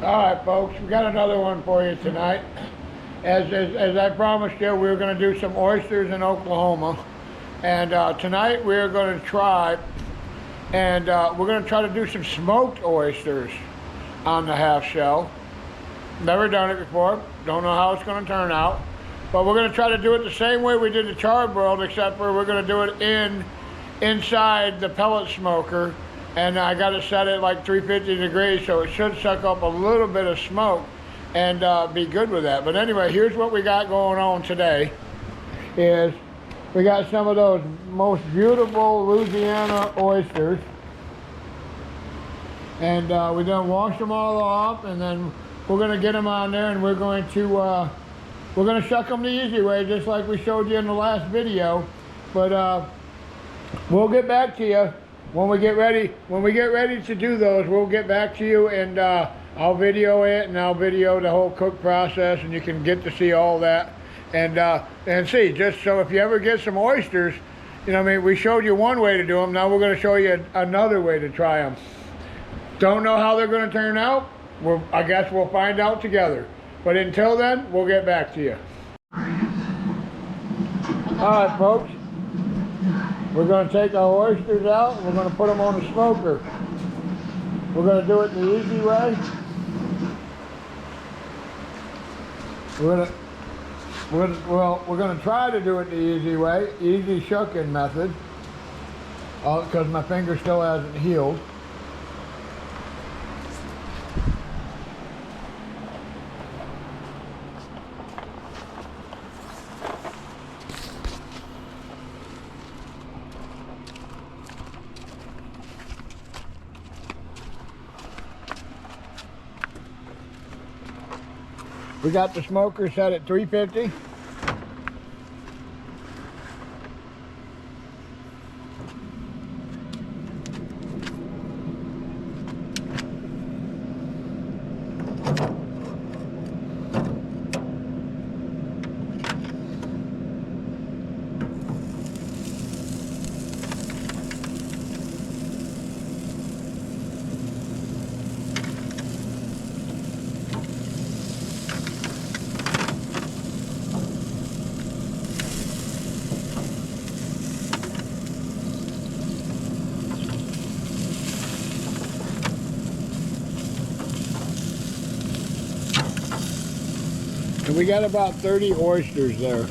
All right, folks, we got another one for you tonight. As I promised you, we were going to do some oysters in Oklahoma. And tonight we're going to try, we're going to try to do some smoked oysters on the half shell. Never done it before. Don't know how it's going to turn out. But we're going to try to do it the same way we did the charbroiled, except for we're going to do it inside the pellet smoker. And I got it set at like 350 degrees, so it should suck up a little bit of smoke and be good with that. But anyway, here's what we got going on today. Is we got some of those most beautiful Louisiana oysters. And we done washed them all off, and then we're going to get them on there, and we're going to shuck them the easy way, just like we showed you in the last video. But we'll get back to you when we get ready. When we get ready to do those, we'll get back to you, and I'll video it, and I'll video the whole cook process, and you can get to see all that. And see, just so if you ever get some oysters, you know, I mean, we showed you one way to do them. Now we're going to show you another way to try them. Don't know how they're going to turn out. I guess we'll find out together. But until then, we'll get back to you. All right, folks. We're going to take our oysters out, and we're going to put them on the smoker. We're going to do it the easy way. We're going to try to do it the easy way, easy shucking method, because my finger still hasn't healed. We got the smoker set at 350. And we got about 30 oysters there.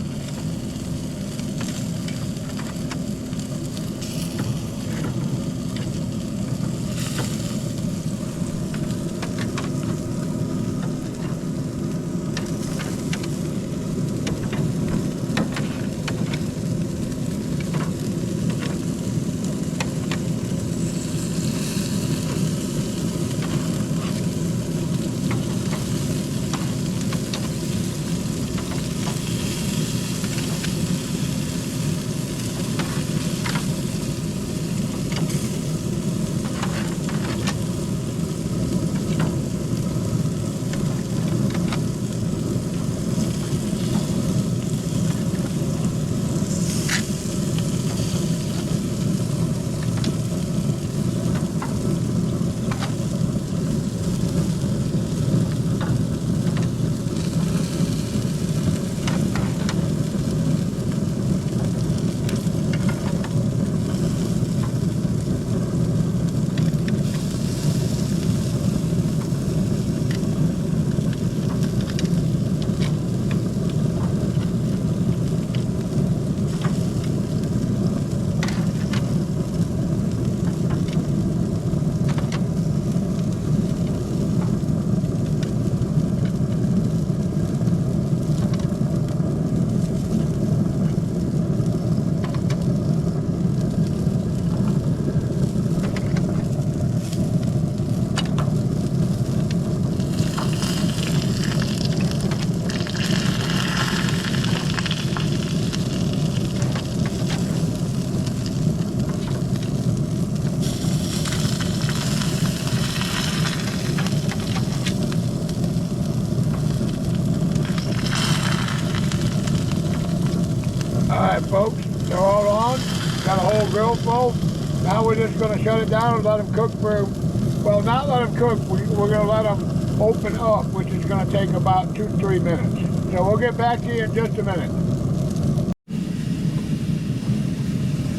Alright folks, they're all on. Got a whole grill full. Now we're just going to shut it down and let them cook for, well, not let them cook. We're going to let them open up, which is going to take about 2-3 minutes. So we'll get back to you in just a minute.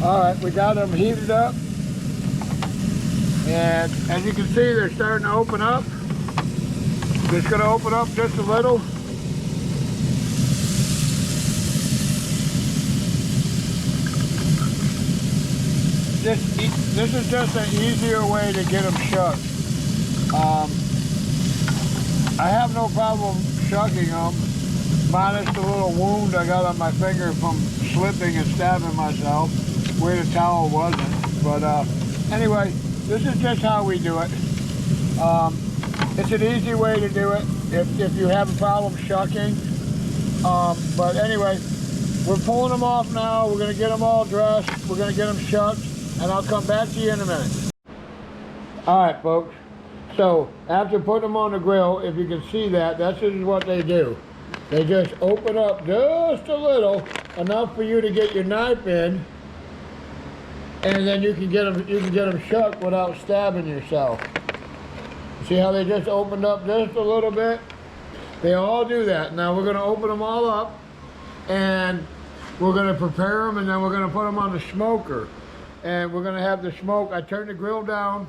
All right, we got them heated up. And as you can see, they're starting to open up. Just going to open up just a little. This is just an easier way to get them shucked. I have no problem shucking them, minus the little wound I got on my finger from slipping and stabbing myself where the towel wasn't. But anyway, this is just how we do it. It's an easy way to do it if you have a problem shucking. But anyway, we're pulling them off now. We're going to get them all dressed. We're going to get them shucked, and I'll come back to you in a minute. All right, folks. So after putting them on the grill, if you can see that, that's just what they do. They just open up just a little, enough for you to get your knife in, and then you can get them shucked without stabbing yourself. See how they just opened up just a little bit? They all do that. Now we're going to open them all up, and we're going to prepare them, and then we're going to put them on the smoker. And we're going to have the smoke. I turned the grill down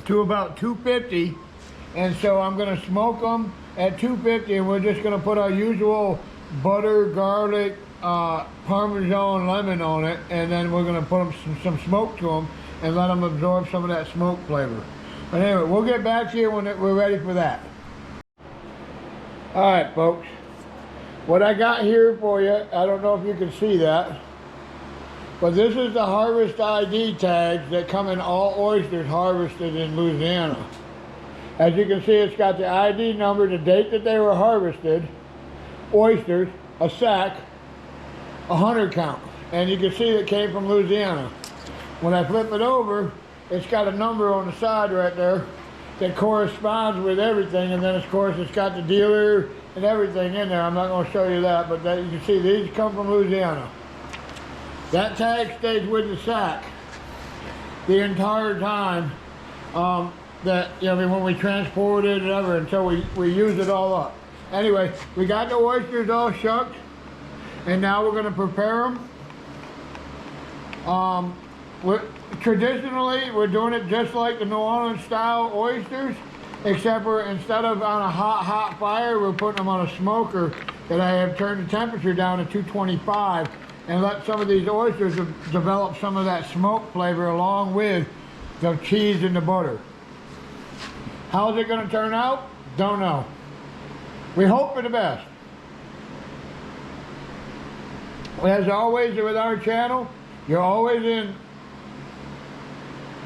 to about 250, and so I'm going to smoke them at 250, and we're just going to put our usual butter, garlic, Parmesan, lemon on it, and then we're going to put some smoke to them and let them absorb some of that smoke flavor. But anyway, we'll get back to you when we're ready for that. All right, folks, what I got here for you, I don't know if you can see that, but this is the harvest ID tags that come in all oysters harvested in Louisiana. As you can see, it's got the ID number, the date that they were harvested, oysters, a sack, 100 count. And you can see it came from Louisiana. When I flip it over, it's got a number on the side right there that corresponds with everything, and then of course it's got the dealer and everything in there. I'm not going to show you that, but you can see these come from Louisiana. That tag stays with the sack the entire time when we transport it and whatever, until we use it all up. Anyway, we got the oysters all shucked, and now we're going to prepare them. Traditionally, we're doing it just like the New Orleans style oysters, except for instead of on a hot fire, we're putting them on a smoker that I have turned the temperature down to 225, and let some of these oysters develop some of that smoke flavor along with the cheese and the butter. How's it going to turn out? Don't know. We hope for the best. As always with our channel, you're always in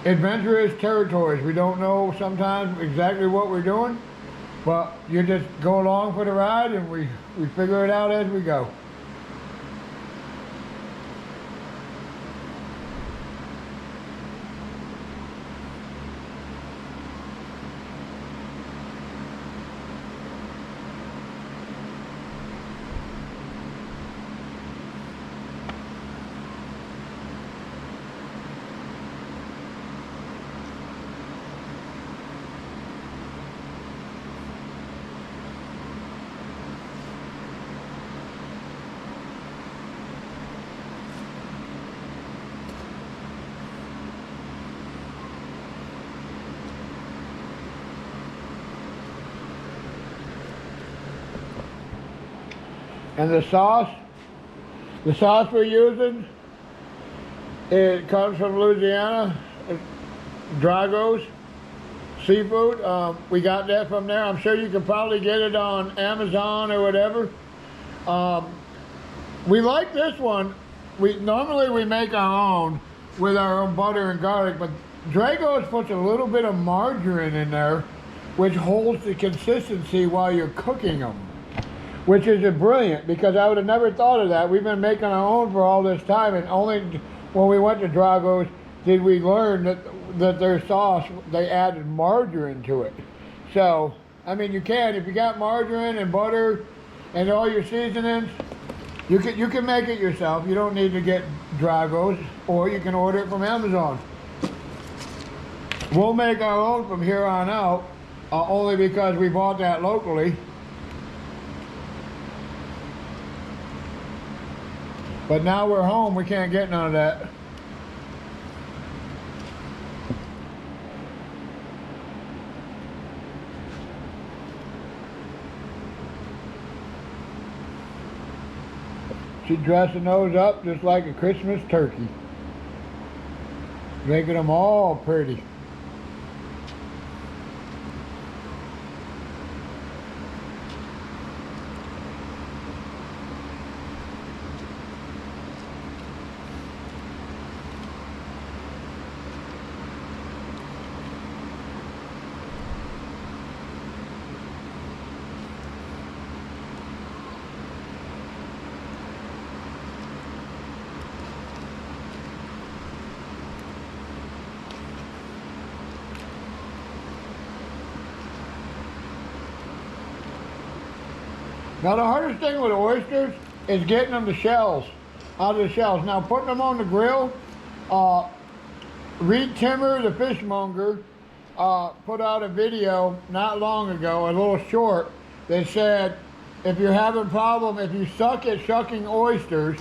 adventurous territories. We don't know sometimes exactly what we're doing, but you just go along for the ride, and we figure it out as we go. And the sauce we're using, it comes from Louisiana, Drago's seafood. We got that from there. I'm sure you can probably get it on Amazon or whatever. We like this one. Normally we make our own with our own butter and garlic, but Drago's puts a little bit of margarine in there, which holds the consistency while you're cooking them, which is brilliant, because I would have never thought of that. We've been making our own for all this time, and only when we went to Drago's did we learn that their sauce, they added margarine to it. So, I mean, you can, if you got margarine and butter and all your seasonings, you can make it yourself. You don't need to get Drago's, or you can order it from Amazon. We'll make our own from here on out, only because we bought that locally. But now we're home, we can't get none of that. She's dressing those up just like a Christmas turkey, making them all pretty. Now the hardest thing with oysters is getting them the shells, out of the shells. Now putting them on the grill, Reed Timmer, the fishmonger, put out a video not long ago, a little short, that said if you're having a problem, if you suck at shucking oysters,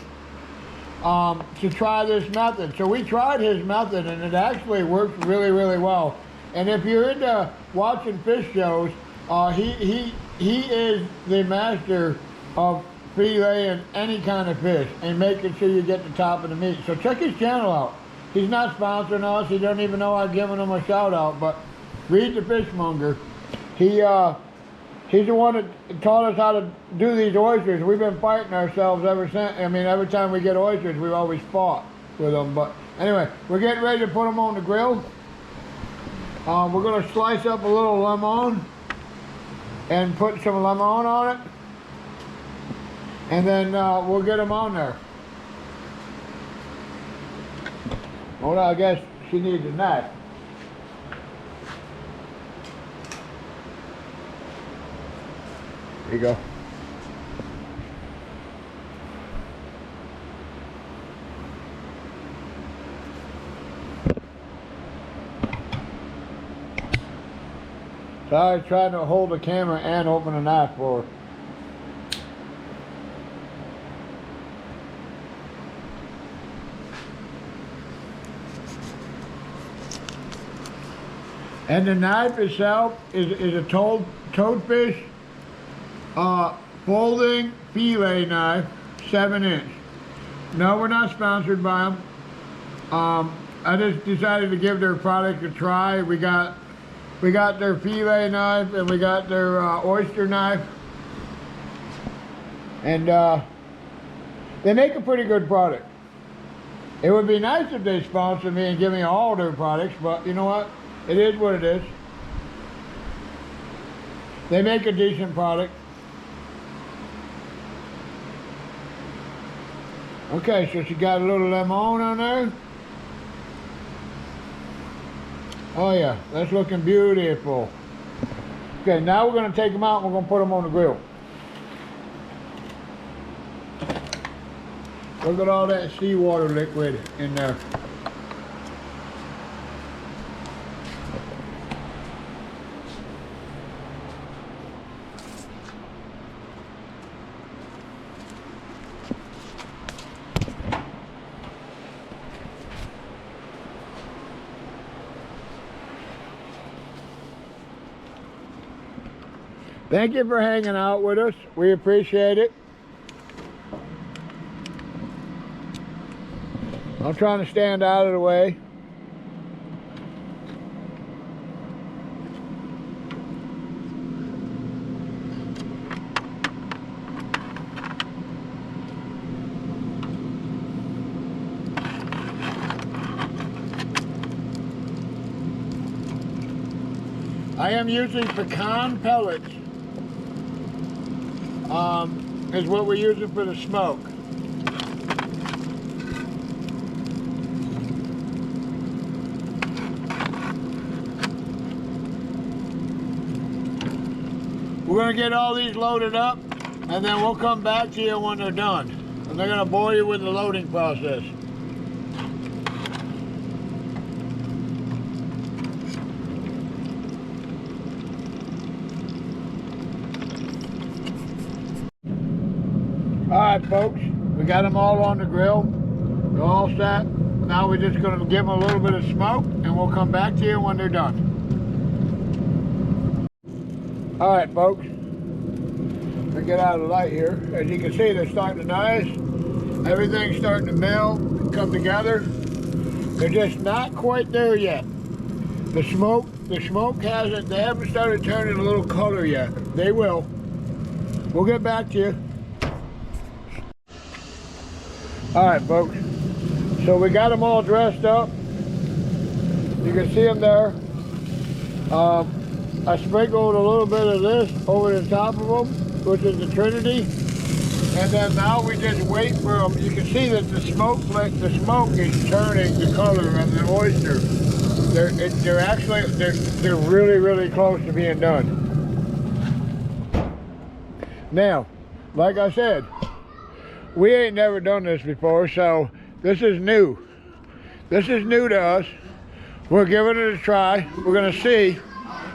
to try this method. So we tried his method and it actually works really, really well. And if you're into watching fish shows, he is the master of filleting any kind of fish and making sure you get the top of the meat. So check his channel out. He's not sponsoring us. He doesn't even know I'm giving him a shout out, but Reed the Fishmonger, he's the one that taught us how to do these oysters. We've been fighting ourselves ever since. I mean, every time we get oysters, we've always fought with them. But anyway, we're getting ready to put them on the grill. We're going to slice up a little lemon and put some lemon on it, and then we'll get them on there. Well, I guess she needs a knife. There you go. So I was trying to hold the camera and open a knife for her. And the knife itself is a toadfish folding fillet knife, 7-inch. No, we're not sponsored by them. I just decided to give their product a try. We got their fillet knife and we got their oyster knife, and they make a pretty good product. It would be nice if they sponsored me and give me all their products, but you know what? It is what it is. They make a decent product. Okay, so she got a little lemon on there. Oh yeah, that's looking beautiful. Okay, now we're going to take them out and we're going to put them on the grill. Look at all that seawater liquid in there. Thank you for hanging out with us. We appreciate it. I'm trying to stand out of the way. I am using pecan pellets. Is what we're using for the smoke. We're going to get all these loaded up and then we'll come back to you when they're done. And they're going to bore you with the loading process. right, folks, we got them all on the grill. They're all set. Now we're just going to give them a little bit of smoke, and we'll come back to you when they're done. All right, folks, we get out of the light here. As you can see, they're starting to nice. Everything's starting to melt and come together. They're just not quite there yet. The smoke hasn't, they haven't started turning a little color yet. They will. We'll get back to you. All right, folks. So we got them all dressed up. You can see them there. I sprinkled a little bit of this over the top of them, which is the Trinity. And then now we just wait for them. You can see that the smoke is turning the color of the oyster. They're really, really close to being done. Now, like I said, we ain't never done this before, so this is new. This is new to us. We're giving it a try. We're gonna see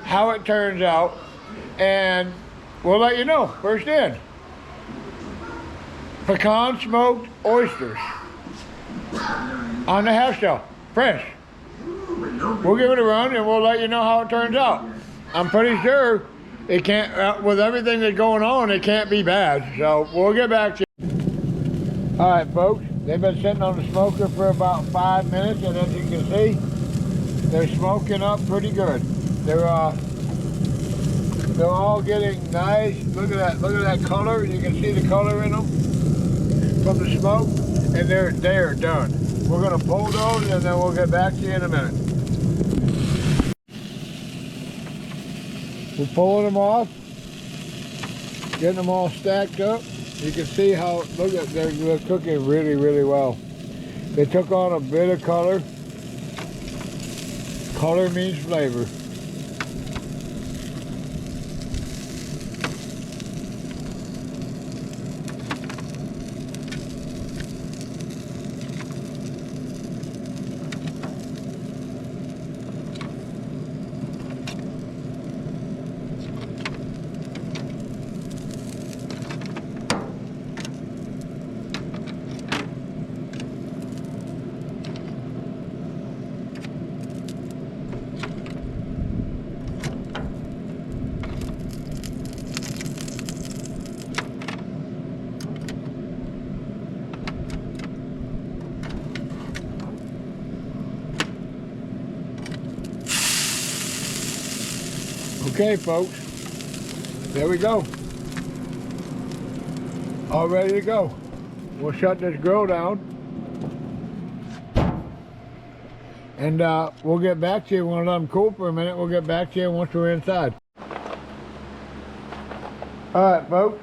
how it turns out, and we'll let you know. First in, pecan smoked oysters on the half shell, fresh. We'll give it a run and we'll let you know how it turns out. I'm pretty sure it can't, with everything that's going on, it can't be bad. So we'll get back to you. All right, folks, they've been sitting on the smoker for about 5 minutes, and as you can see, they're smoking up pretty good. They're all getting nice. Look at that color. You can see the color in them from the smoke, and they're done. We're gonna pull those, and then we'll get back to you in a minute. We're pulling them off, getting them all stacked up. You can see how, look at, they're cooking really, really well. They took on a bit of color. Color means flavor. Okay, folks, there we go. All ready to go. We'll shut this grill down, and we'll get back to you. We'll let them cool for a minute. We'll get back to you once we're inside. All right, folks.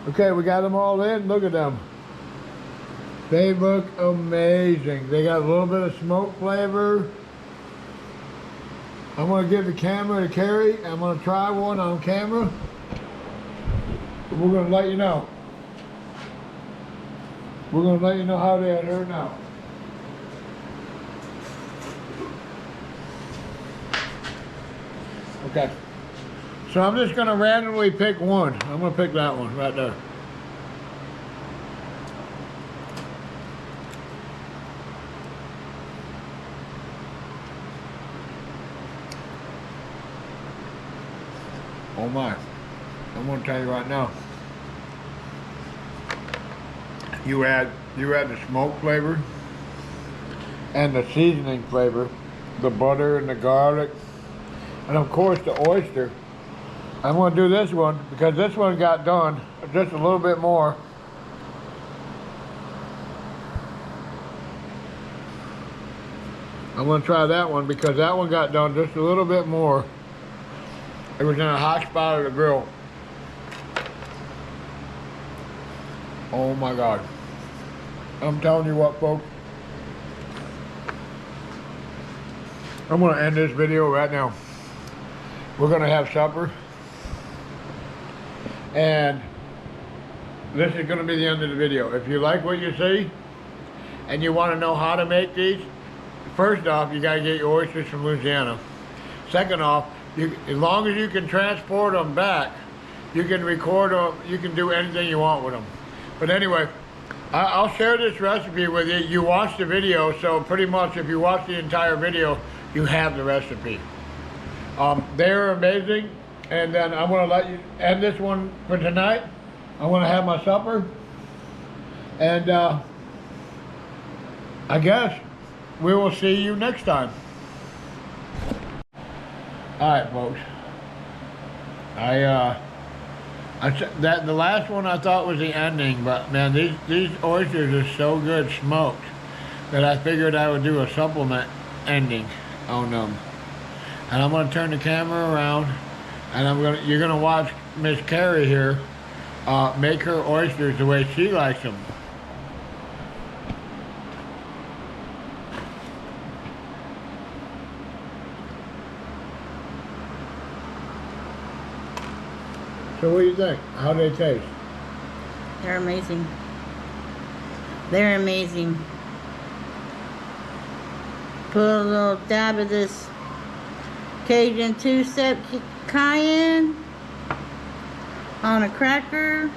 Okay, we got them all in. Look at them. They look amazing. They got a little bit of smoke flavor. I'm going to give the camera to Carrie. I'm going to try one on camera. We're going to let you know. We're going to let you know how they turn out. Okay. So I'm just going to randomly pick one. I'm going to pick that one right there. Oh my, I'm gonna tell you right now. You add the smoke flavor and the seasoning flavor, the butter and the garlic, and of course the oyster. I'm gonna do this one because this one got done just a little bit more. I'm gonna try that one because that one got done just a little bit more. It was in a hot spot of the grill. Oh my God. I'm telling you what, folks. I'm gonna end this video right now. We're gonna have supper. And this is gonna be the end of the video. If you like what you see and you wanna know how to make these, first off, you gotta get your oysters from Louisiana. Second off, as long as you can transport them back, you can record them, you can do anything you want with them. But anyway, I'll share this recipe with you. You watch the video, so pretty much if you watch the entire video, you have the recipe. They're amazing, and then I'm gonna let you end this one for tonight. I'm gonna have my supper, and I guess we will see you next time. All right, folks. The last one I thought was the ending, but man, these oysters are so good smoked that I figured I would do a supplement ending on them. And I'm gonna turn the camera around, and you're gonna watch Miss Carrie here make her oysters the way she likes them. So what do you think? How do they taste? They're amazing. They're amazing. Put a little dab of this Cajun two-step cayenne on a cracker.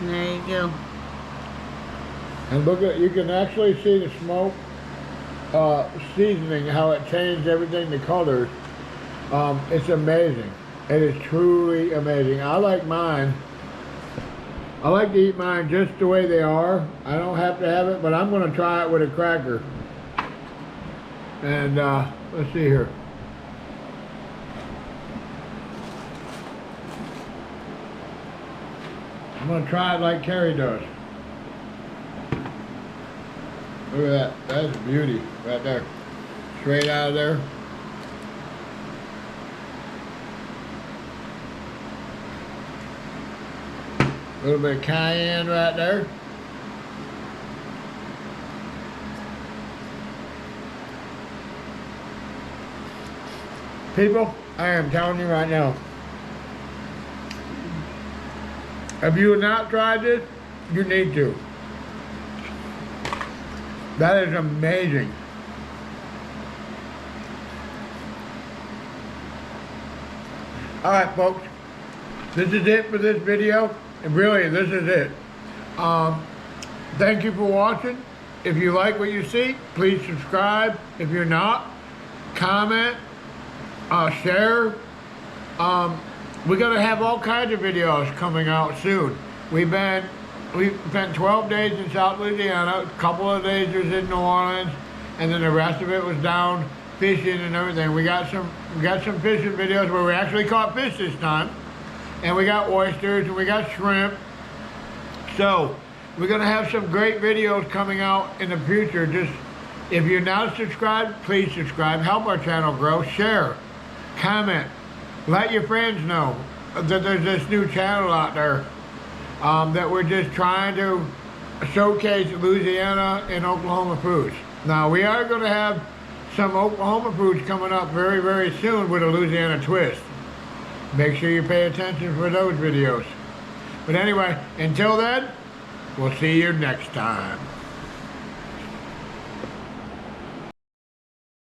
And there you go. And look at, you can actually see the smoke seasoning, how it changed everything, the colors. It's amazing. It is truly amazing. I like mine. I like to eat mine just the way they are. I don't have to have it, but I'm going to try it with a cracker. And let's see here. I'm going to try it like Carrie does. Look at that. That's a beauty right there. Straight out of there. A little bit of cayenne right there. People, I am telling you right now, if you have not tried this, you need to. That is amazing. Alright folks, this is it for this video. Really, this is it. Thank you for watching. If you like what you see, please subscribe. If you're not, comment, share. We're gonna have all kinds of videos coming out soon. We've spent 12 days in South Louisiana, a couple of days was in New Orleans, and then the rest of it was down fishing and everything. We got some fishing videos where we actually caught fish this time. And we got oysters and we got shrimp. So we're gonna have some great videos coming out in the future. Just if you're not subscribed, please subscribe. Help our channel grow. Share, comment, let your friends know that there's this new channel out there that we're just trying to showcase Louisiana and Oklahoma foods. Now we are gonna have some Oklahoma foods coming up very, very soon with a Louisiana twist. Make sure you pay attention for those videos. But anyway, until then, we'll see you next time.